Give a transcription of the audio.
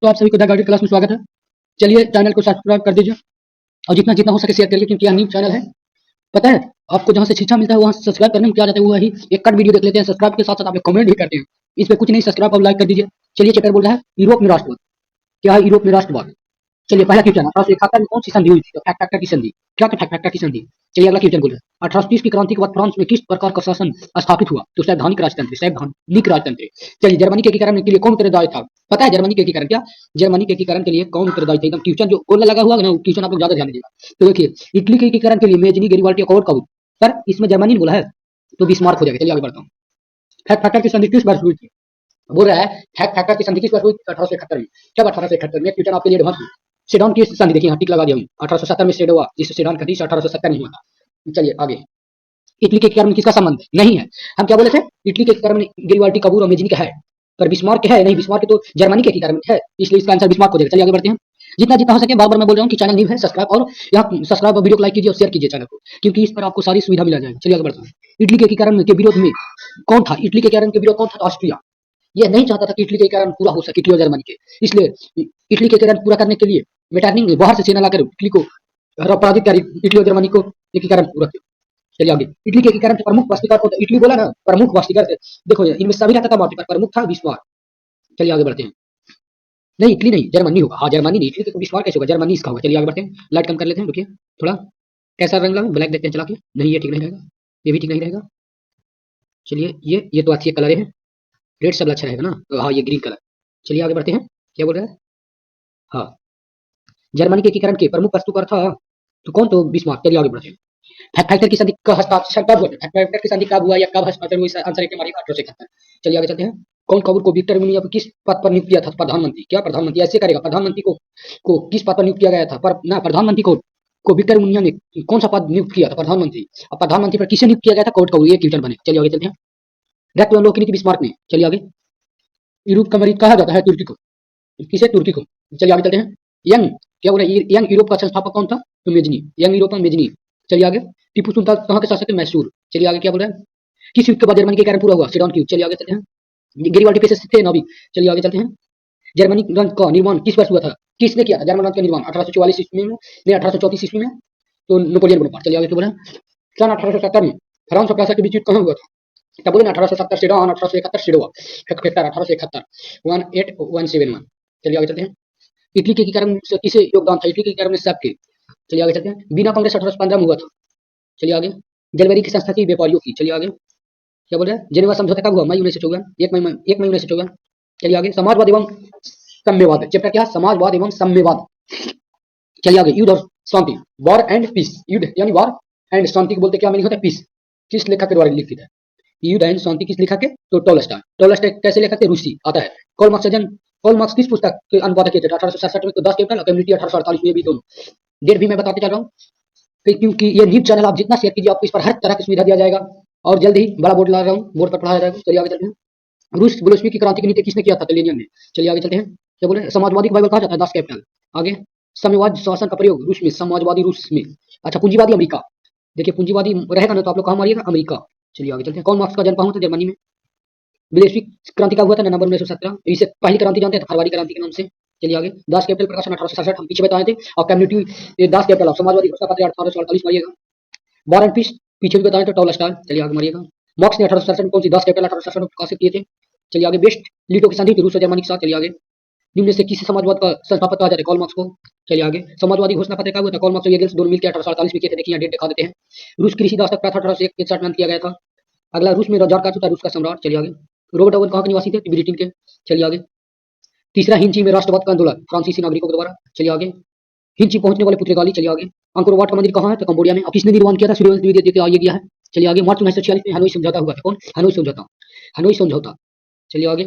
तो आप सभी को द गाइडेड क्लास में स्वागत है। चलिए चैनल को सब्सक्राइब कर दीजिए और जितना जितना हो सके शेयर करिए क्योंकि यह न्यू चैनल है। पता है आपको जहाँ से शिक्षा मिलता है वहाँ सब्सक्राइब करने में क्या जाता है, वही एक कट वीडियो देख लेते हैं। सब्सक्राइब के साथ साथ आप लोग कमेंट भी करते हैं, इस पे कुछ नहीं, सब्सक्राइब और लाइक कर दीजिए। चलिए चैप्टर बोल रहा है यूरोप में राष्ट्रवाद। क्या है यूरोप में राष्ट्रवाद? चलिए पहला क्वेश्चन, 1871 में कौन सी संधि हुई थी? तो फैक्ट फैक्टर की संधि। क्या था फैक्ट फैक्टर की संधि? चलिए अगला क्वेश्चन बोल रहा है 1830 की क्रांति के बाद फ्रांस में किस प्रकार का शासन स्थापित हुआ? तो सैद्धांतिक राजतंत्र, सैद्धांतिक राजतंत्र। चलिए जर्मनी के एकीकरण के लिए कौन उत्तरदायी था? पता है जर्मनी के एकीकरण क्या? जर्मनी के एकीकरण के लिए कौन उत्तरदायी था? एकदम क्वेश्चन जो गोला लगा हुआ है ना, क्वेश्चन आप लोग ज्यादा ध्यान दीजिएगा। तो देखिए इटली के एकीकरण के लिए मेजनी, गेरिबाल्डी, अकबर कबूल, पर इसमें जर्मनी ने बोला है तो बिस्मार्क हो जाएगा। चलिए आगे बढ़ता हूँ। फैक्ट फैक्टर की संधि किस वर्ष हुई थी? बोल रहा है फैक्ट फैक्टर की संधि किस वर्ष हुई थी? 1871 में। कब? 1871 में। क्वेश्चन आपके लिए एडवांस। सेडॉन की संधि देखिए, हाँ टिक लगा दिया हूँ। 1870 में सेड हुआ, जिससे सेडॉन का 1870 में हुआ था। चलिए आगे। इटली के एकीकरण में किसका संबंध नहीं है? हम क्या बोले थे? इटली के एकीकरण में गेरिबाल्डी, कबूल और मेजनी का है, पर बिस्मार्क है नहीं। बिस्मार्क तो जर्मनी के एकीकरण में है, इसलिए इसका आंसर बिस्मार्क हो जाएगा। चलिए आगे बढ़ते हैं। जितना जितना हो सके, बार बार मैं बोल रहा हूँ कि चैनल न्यू है, सब्सक्राइब और यहाँ सब्सक्राइब और वीडियो को लाइक कीजिए और शेयर कीजिए चैनल को, क्योंकि इस पर आपको सारी सुविधा मिल जाएगी। चलिए आगे बढ़ते हैं। इटली के एकीकरण के विरोध में कौन था? इटली के एकीकरण के विरोध कौन था? ऑस्ट्रिया। यह नहीं चाहता था कि इटली के एकीकरण पूरा हो सके, इटली और जर्मनी के, इसलिए इटली के एकीकरण पूरा करने के लिए मेटरनिंग ने बाहर से सेना लाकर इटली को पराजित कर इटली और जर्मनी को एकीकरण पूरा किया। चलिए आगे। इटली के एकीकरण के प्रमुख वास्तुकार को, इटली बोला ना, प्रमुख वास्तुकार से देखो इनमें सभी रहता था मार्टी पर, प्रमुख था बिस्मार्क। चलिए आगे बढ़ते हैं। नहीं इटली नहीं, जर्मनी होगा। हाँ जर्मनी नहीं, इटली तो बिस्मार्क कैसे होगा? जर्मनी इसका होगा। चलिए आगे बढ़ते हैं। लाइट कम कर लेते हैं, रुकिए थोड़ा। कैसा रंग लगा? ब्लैक देखते हैं चला के। नहीं ये ठीक नहीं रहेगा, ये भी ठीक नहीं रहेगा। चलिए ये तो अच्छी कलर है, रेड सब अच्छा रहेगा ना। तो हाँ ये ग्रीन कलर। चलिए आगे बढ़ते हैं। क्या बोल रहा है? हाँ जर्मनी के एकीकरण के प्रमुख वास्तुकार था तो कौन? तो बिस्मार्क। चलिए आगे बढ़ते हैं। फैक्टर की संधि का हस्ताक्षर कब हुआ? फैक्टर की संधि कब हुआ या कब हस्ताक्षर हुआ? इसका आंसर है हमारी 1871। चलिए आगे चलते हैं। कौन कबूर को विक्टर मुनिया पर किस पद पर नियुक्त किया था? प्रधानमंत्री। क्या प्रधानमंत्री ऐसे करेगा? प्रधानमंत्री को किस पद पर नियुक्त किया गया था? पर ना प्रधानमंत्री को विक्टर मुनिया ने कौन सा पद नियुक्त किया था? प्रधानमंत्री। अब प्रधानमंत्री पर किसे नियुक्त किया गया था? कोर्ट कबूर। ये क्वेश्चन बने। चलिए आगे चलते हैं। रक्त लोक की नीति बिस्मार्क ने। चलिए आगे। यूरोप का मरीज कहा जाता है तुर्की को, किसे? तुर्की को। चलिए आगे चलते हैं। यंग, क्या बोला? यंग यूरोप का संस्थापक कौन था? तो मेजनी, यंग यूरोप में मेजनी। चलिए आगे। टीपू सुल्तान कहाँ के शासक थे? मैसूर। चलिए आगे क्या बोल रहा है? किस युद्ध के बाद जर्मनी के कारण पूरा हुआ? सीडॉन की युद्ध। चलिए आगे चलते हैं। गेरिबाल्डी कैसे थे? नाविक। चलिए आगे चलते हैं। जर्मनी रंग का निर्माण किस वर्ष हुआ था? किसने किया था जर्मन रंग का निर्माण? 1844 ईस्वी में, नहीं 1834 ईस्वी में, तो नेपोलियन बोनापार्ट। चलिए आगे क्या बोला? सन 1870 में फ्रांस और प्रासा के बीच युद्ध कहाँ हुआ था? तब बोले ना 1870 सेडॉन, 1871 सेडोवा, 1871 18171। चलिए आगे चलते हैं। इटली के एकीकरण से किसे योगदान था? इटली के एकीकरण में सबके। चलिए आगे चलते हैं। बीना कांग्रेस 1815 में हुआ था। चलिए आगे। जलवेरी की संस्था थी व्यापारियों की। चलिए आगे। क्या बोल रहे हैं? जेनेवा समझौता कब हुआ? मई 1954, 1 मई 1954। चलिए आगे। समाजवाद एवं साम्यवाद। चैप्टर क्या? समाजवाद एवं साम्यवाद। चलिए आगे। युद्ध और शांति, वॉर एंड पीस। युद्ध यानी वॉर एंड शांति को बोलते क्या मीनिंग होता है? पीस। किस लेखक के द्वारा लिखित है? युद्ध एंड शांति किस लेखक के? तो टॉलस्टॉय। टॉलस्टॉय कैसे लेखक थे? रूसी आता है। कॉल मार्क्स जन, कॉल मार्क्स किस पुस्तक के अनुवादक थे? 1867 में। तो 10 कैपिटल और कम्युनिटी 1848 में, भी दोनों। डेट भी मैं बताते चल रहा हूँ क्योंकि ये न्यूज चैनल आप जितना शेयर कीजिए आपको इस पर हर तरह की सुविधा दिया जाएगा। और जल्द ही बड़ा बोर्ड ला रहा हूँ, बोर्ड पर पढ़ाया जाएगा। चलिए आगे चलते हैं। रूस बोल्शेविक की क्रांति की नीति किसने किया था? तो लेनिन ने। चलिए आगे चलते हैं। क्या बोले? समाजवादी बाइबल कहा जाता है 10 कैपिटल। आगे। साम्यवादी शासन का प्रयोग रूस में, समाजवादी रूस में। अच्छा पूंजीवादी अमेरिका। देखिए पूंजीवादी रहेगा ना तो आप लोग कहाँ मारिएगा? अमेरिका। चलिए आगे चलते हैं। कौन मार्क्स का जन्म कहाँ हुआ था? जर्मनी में। वैश्विक क्रांति का हुआ था नवंबर 1917। इसे पहली क्रांति जानते हैं तो फरवरी क्रांति के नाम से। चलिए आगे। दास कैपिटल प्रकाशन 1867 हम पीछे बताए थे। और कम्युनिटी दास कैपिटल समाजवादी घोषणा पत्र 1848 मारिएगा। वॉर एंड पीस पीछे भी बताए तो टॉलस्टॉय। चलिए आगे मारिएगा। मॉक्स ने 1867 में कौन सी 10 कैपिटल 1867 में प्रकाशित किए थे? चलिए आगे। बेस्ट लीटो की संधि थी रूस और जर्मनी के साथ। चलिए आगे। निम्न से किसी समाजवाद का संस्थापक कहा जाता है? कॉल मार्क्स को। चलिए आगे। समाजवादी घोषणा पत्र का हुआ था? कॉल मार्क्स और एंगल्स दोनों मिलकर 1848 में किए थे। देखिए यहाँ डेट दिखा देते हैं। रूस कृषि दासतक प्रथा 1861 में किया गया था। अगला रूस में रोजगार का था रूस का सम्राट। चलिए आगे। रॉबर्ट ओवन कहाँ के निवासी थे? ब्रिटेन के। चलिए आगे। तीसरा हिंची में राष्ट्रवाद का आंदोलन फ्रांसीसी नागरिकों के द्वारा। चलिए आगे। हिंची पहुंचने वाले पुर्तगाली। चलिए आगे। अंकोर वाट का मंदिर कहाँ है? तो कंबोडिया में। और किसने निर्माण किया था? सूर्यवंश द्विवेदी आगे गया है। चलिए आगे। मार्च 1946 में हनोई समझौता हुआ था। कौन? हनोई समझौता। हनोई समझौता। चलिए आगे।